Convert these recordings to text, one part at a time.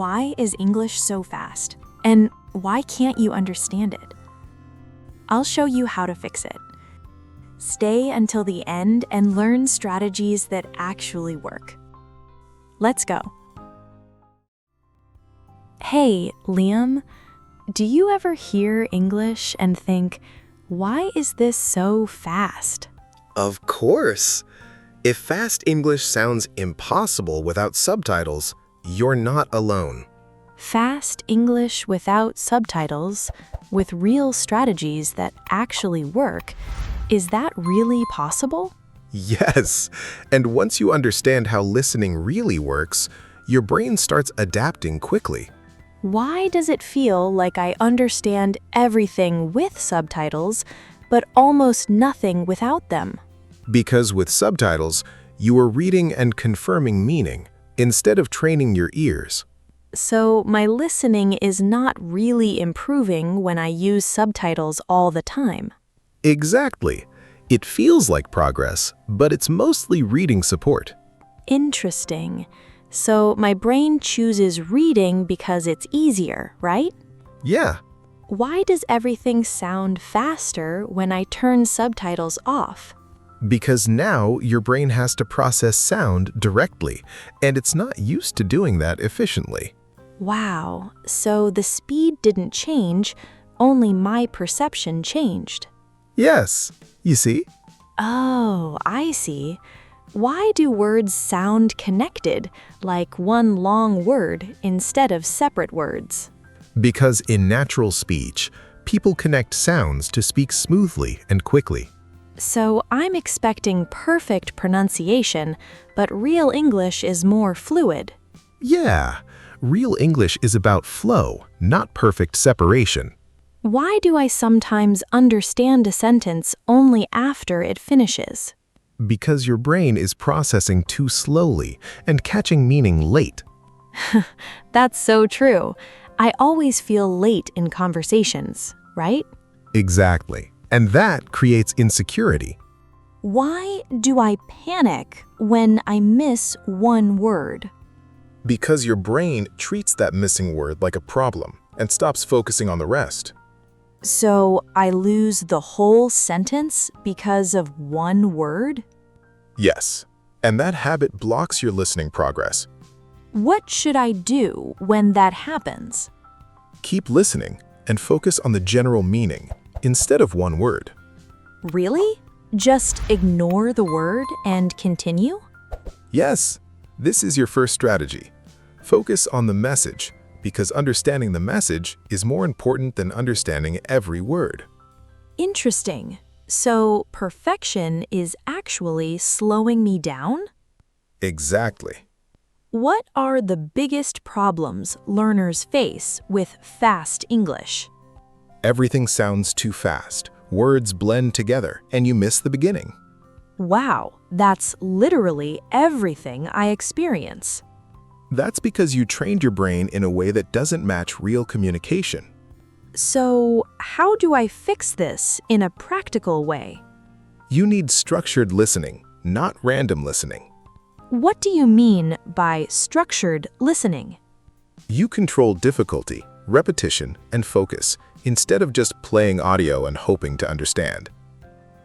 Why is English so fast? And why can't you understand it? I'll show you how to fix it. Stay until the end and learn strategies that actually work. Let's go. Hey, Liam, do you ever hear English and think, why is this so fast? Of course. If fast English sounds impossible without subtitles, you're not alone. Fast English without subtitles, with real strategies that actually work, is that really possible? Yes, and once you understand how listening really works, your brain starts adapting quickly. Why does it feel like I understand everything with subtitles, but almost nothing without them? Because with subtitles, you are reading and confirming meaning instead of training your ears. So my listening is not really improving when I use subtitles all the time. Exactly. It feels like progress, but it's mostly reading support. Interesting. So my brain chooses reading because it's easier, right? Yeah, Why does everything sound faster when I turn subtitles off? because now your brain has to process sound directly, and it's not used to doing that efficiently. Wow, so the speed didn't change, only my perception changed. Yes, you see? Oh, I see. Why do words sound connected, like one long word instead of separate words? Because in natural speech, people connect sounds to speak smoothly and quickly. So I'm expecting perfect pronunciation, but real English is more fluid. Yeah, real English is about flow, not perfect separation. Why do I sometimes understand a sentence only after it finishes? Because your brain is processing too slowly and catching meaning late. That's so true. I always feel late in conversations, right? Exactly. And that creates insecurity. Why do I panic when I miss one word? Because your brain treats that missing word like a problem and stops focusing on the rest. So I lose the whole sentence because of one word? Yes, and that habit blocks your listening progress. What should I do when that happens? Keep listening and focus on the general meaning instead of one word. Really? Just ignore the word and continue? Yes, this is your first strategy. Focus on the message, because understanding the message is more important than understanding every word. Interesting. So perfection is actually slowing me down? Exactly. What are the biggest problems learners face with fast English? Everything sounds too fast. Words blend together, and you miss the beginning. Wow, that's literally everything I experience. That's because you trained your brain in a way that doesn't match real communication. So, how do I fix this in a practical way? You need structured listening, not random listening. What do you mean by structured listening? You control difficulty, repetition, and focus instead of just playing audio and hoping to understand.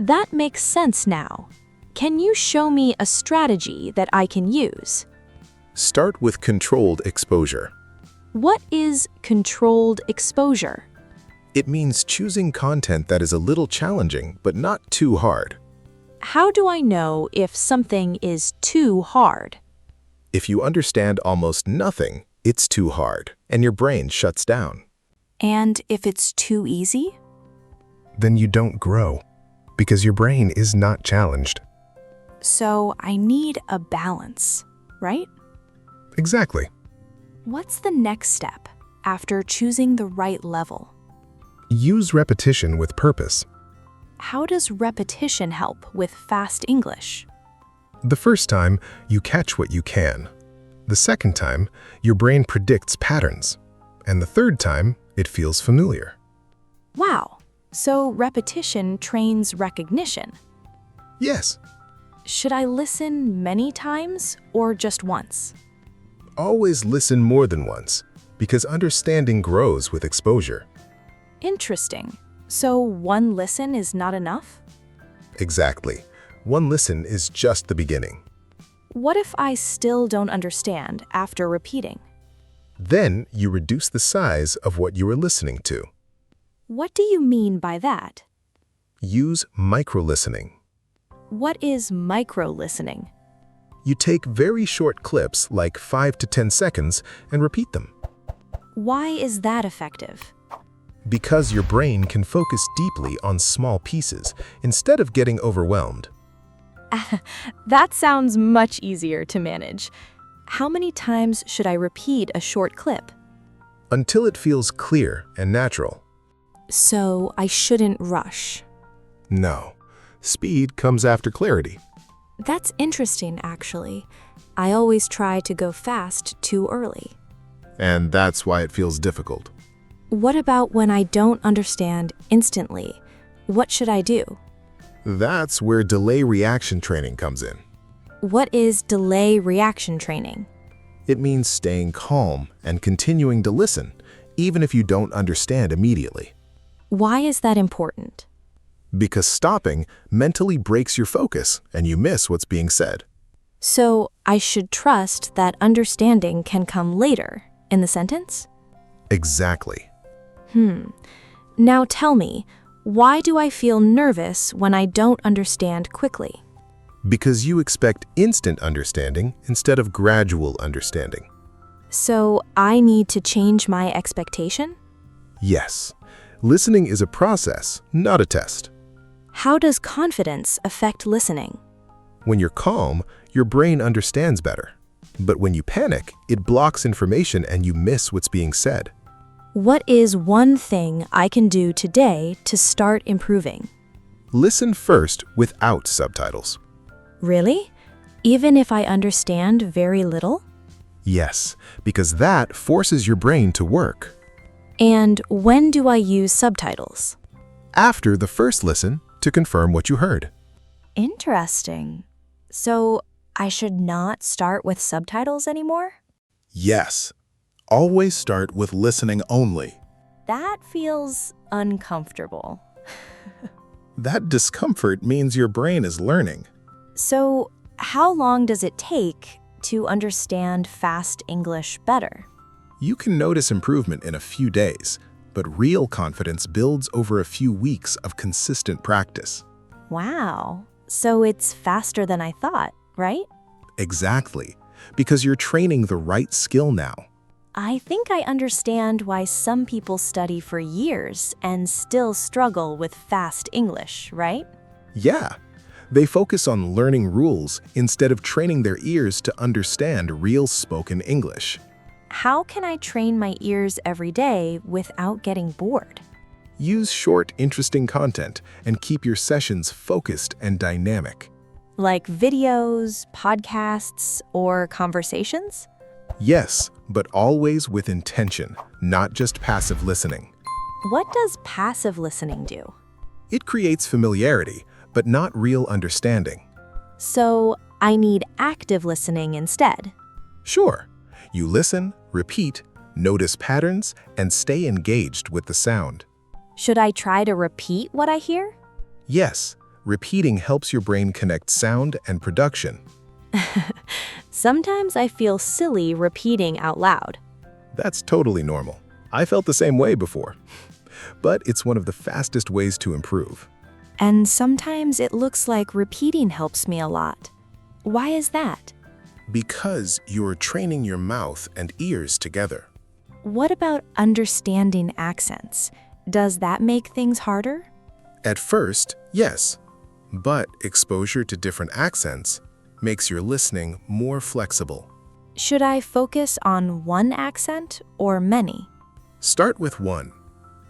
That makes sense now. Can you show me a strategy that I can use? Start with controlled exposure. What is controlled exposure? It means choosing content that is a little challenging but not too hard. How do I know if something is too hard? If you understand almost nothing, it's too hard, and your brain shuts down. And if it's too easy? Then you don't grow, because your brain is not challenged. So I need a balance, right? Exactly. What's the next step after choosing the right level? Use repetition with purpose. How does repetition help with fast English? The first time, you catch what you can. The second time, your brain predicts patterns. And the third time, it feels familiar. Wow, so repetition trains recognition. Yes, Should I listen many times or just once? Always listen more than once, because understanding grows with exposure. Interesting. So one listen is not enough? Exactly. One listen is just the beginning. What if I still don't understand after repeating? Then you reduce the size of what you are listening to. What do you mean by that? Use micro-listening. What is micro-listening? You take very short clips, like 5 to 10 seconds, and repeat them. Why is that effective? Because your brain can focus deeply on small pieces instead of getting overwhelmed. That sounds much easier to manage. How many times should I repeat a short clip? Until it feels clear and natural. So I shouldn't rush. No. Speed comes after clarity. That's interesting, actually. I always try to go fast too early. And that's why it feels difficult. What about when I don't understand instantly? What should I do? That's where delay reaction training comes in. What is delay reaction training? It means staying calm and continuing to listen, even if you don't understand immediately. Why is that important? Because stopping mentally breaks your focus and you miss what's being said. So I should trust that understanding can come later in the sentence? Exactly. Now tell me, why do I feel nervous when I don't understand quickly? Because you expect instant understanding instead of gradual understanding. So I need to change my expectation? Yes. Listening is a process, not a test. How does confidence affect listening? When you're calm, your brain understands better. But when you panic, it blocks information and you miss what's being said. What is one thing I can do today to start improving? Listen first without subtitles. Really? Even if I understand very little? Yes, because that forces your brain to work. And when do I use subtitles? After the first listen to confirm what you heard. Interesting. So I should not start with subtitles anymore? Yes. Always start with listening only. That feels uncomfortable. That discomfort means your brain is learning. So how long does it take to understand fast English better? You can notice improvement in a few days, but real confidence builds over a few weeks of consistent practice. Wow. So it's faster than I thought, right? Exactly, because you're training the right skill now. I think I understand why some people study for years and still struggle with fast English, right? Yeah, they focus on learning rules instead of training their ears to understand real spoken English. How can I train my ears every day without getting bored? Use short, interesting content and keep your sessions focused and dynamic. Like videos, podcasts, or conversations? Yes, but always with intention, not just passive listening. What does passive listening do? It creates familiarity, but not real understanding. So I need active listening instead. Sure, you listen, repeat, notice patterns, and stay engaged with the sound. Should I try to repeat what I hear? Yes, repeating helps your brain connect sound and production. Sometimes I feel silly repeating out loud. That's totally normal. I felt the same way before. But it's one of the fastest ways to improve. And sometimes it looks like repeating helps me a lot. Why is that? Because you're training your mouth and ears together. What about understanding accents? Does that make things harder? At first, yes. But exposure to different accents makes your listening more flexible. Should I focus on one accent or many? Start with one,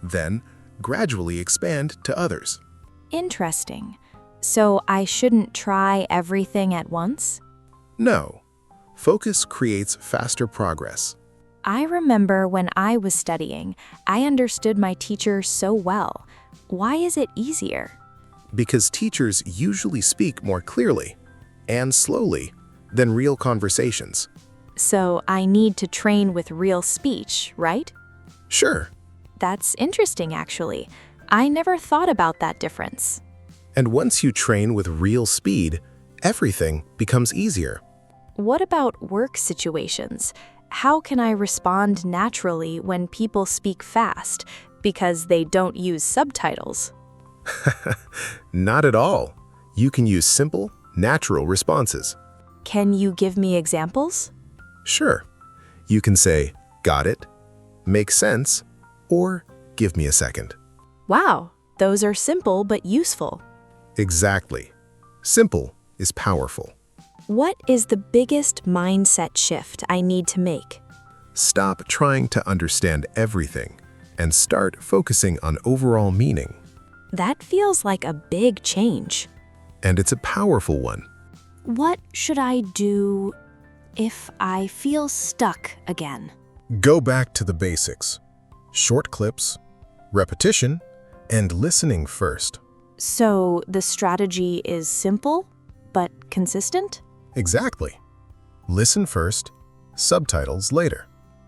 then gradually expand to others. Interesting. So I shouldn't try everything at once? No. Focus creates faster progress. I remember when I was studying, I understood my teacher so well. Why is it easier? Because teachers usually speak more clearly and slowly than real conversations. So I need to train with real speech, right? Sure. That's interesting, actually. I never thought about that difference. And once you train with real speed, everything becomes easier. What about work situations? How can I respond naturally when people speak fast because they don't use subtitles? Not at all. You can use simple, natural responses. Can you give me examples? Sure. You can say, "Got it," "Makes sense," or "Give me a second." Wow, those are simple but useful. Exactly. Simple is powerful. What is the biggest mindset shift I need to make? Stop trying to understand everything and start focusing on overall meaning. That feels like a big change. And it's a powerful one. What should I do if I feel stuck again? Go back to the basics. Short clips, repetition, and listening first. So the strategy is simple but consistent? Exactly. Listen first, subtitles later.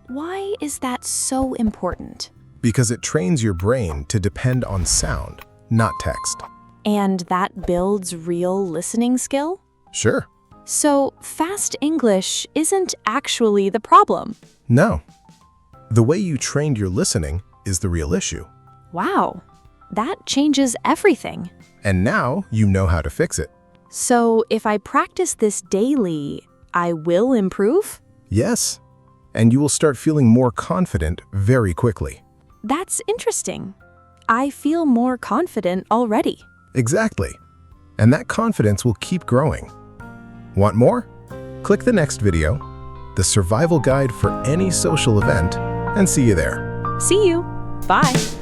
Why is that so important? Because it trains your brain to depend on sound, not text. And that builds real listening skill? Sure. So fast English isn't actually the problem. No. The way you trained your listening is the real issue. Wow, that changes everything. And now you know how to fix it. So if I practice this daily, I will improve? Yes. And you will start feeling more confident very quickly. That's interesting. I feel more confident already. Exactly. And that confidence will keep growing. Want more? Click the next video, The Survival Guide for Any Social Event, and see you there. See you. Bye.